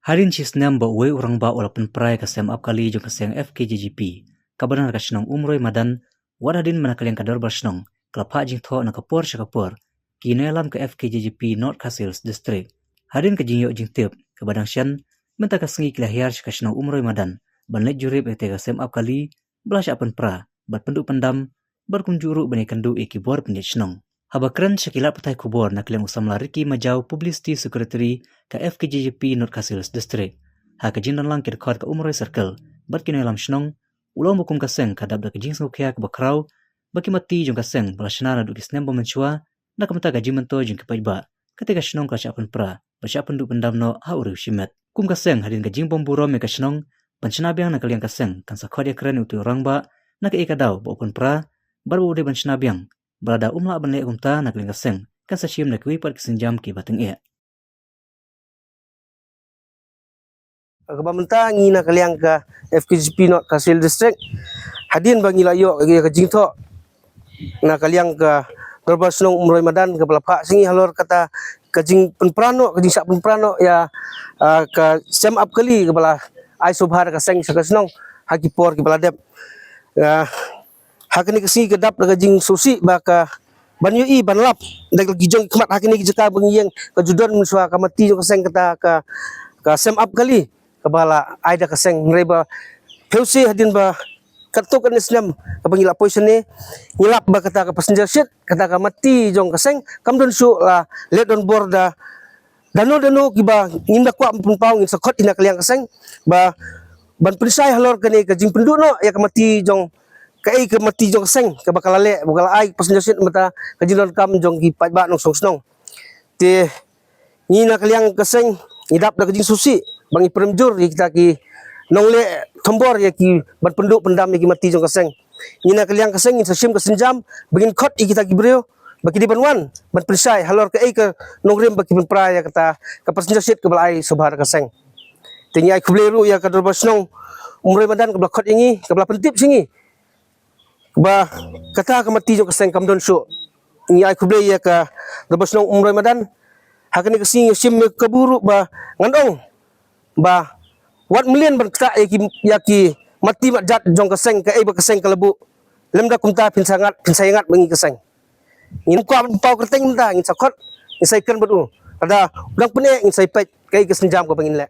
Harin cisnam ba uwe orang ba walaupun prai kasem ap kali jong kaseng FKJGP. Kabanan kasinong umroy madan wadadin manakaliang kadar barsinong kelapa jing tho na kapur syakapur. Kinelam ke FKJGP North Casils District. Harin ke jingyo jing tip kabadang syan menta kasengi kilahiar kasinong umroy madan banlet jurib ete kasem ap kali belas apan pra bat penduk pendam berkunjuru bani kandu ikibor penjat senong. Habakran syakilat petai kubor na kaliang usam lariki majau Publicity Secretary ke FKJGP North Casils District. Ha kejing dan lang kirkot ke umroy circle bat kino alam senong ulang bukum kaseng kadab da kejing sengukya ke bakrau baki mati jong kaseng belasana na dukis nembo mencua na kemata gaji mento jong kepaitba ketika senong kelasya apan pra basya penduk pendam no ha uri shimet. Kum kaseng hadin kejing bomburo me kasenong bancenabiang na kaliang kaseng kan sakod ya keren utu orang ba na ke ikadaw ba apan pra baru udah bancenabiang berada umla banle umta na kaliang kaseng kan sasyim na kuipat kesenjam ki bateng ia. Kabamenta ngina kaliang ka FKJP North Casils District hadin bagi layo ke jingtho na kaliang ka dorba senong umroy madan ke pelapa singi halor kata kajing penprano kajing sak penprano ya ka sem up kali ke bala ai sobhar ka seng senong hakipor ke bala dep hakini kesi kedap kajing susi ba ka banyui banlap dak gijong kemat hakini jeka bengieng ka judon muswa kamati jong seng kata ka sem up kali kabala aida kaseng nreba peusi hadin ba katuk kan islam kabangila poison ni ngilap ba kata ka passenger seat kata ka mati jong kaseng kamdon su la let on board da dano kiba nginda kwa punpau ngin sakot ina kaliang kaseng ba ban perisai halor kani ka jing penduk no ya ka mati jong kai ka mati jong kaseng ka bakal le bakal ai passenger seat mata ka jilon kam jong ki pat ba nong song te ngina kaliang kaseng ngidap da ka jing susi bangi peremjur ya kita ki nongle tombor ya ki ban penduk pendam ya ki mati jong kaseng ngina kaliang kaseng ngin sasim kesenjam begin khot ya kita ki breu baki di banwan ban perisai halor ke ke nongrem baki penpra ya kata ka passenger seat ke balai sobhar kaseng tingi ai kubleru ya ka dorbas nong umroy madan ke khot ingi ke bala pentip singi ba kata ka mati jong kaseng kamdon su ngi ai kuble ya ka dorbas nong umroy madan hakani kesing sim kaburu ba ngandong ba wat million berkata yaki mati mat jat jong kaseng ke ba kaseng kelebu lemda kumta pinsayangat bengi kaseng ngin kwa pau kerteng menta ngin sakot ngin saikan bedu ada udang pene ngin saipet kai kesenjam ko bengin le.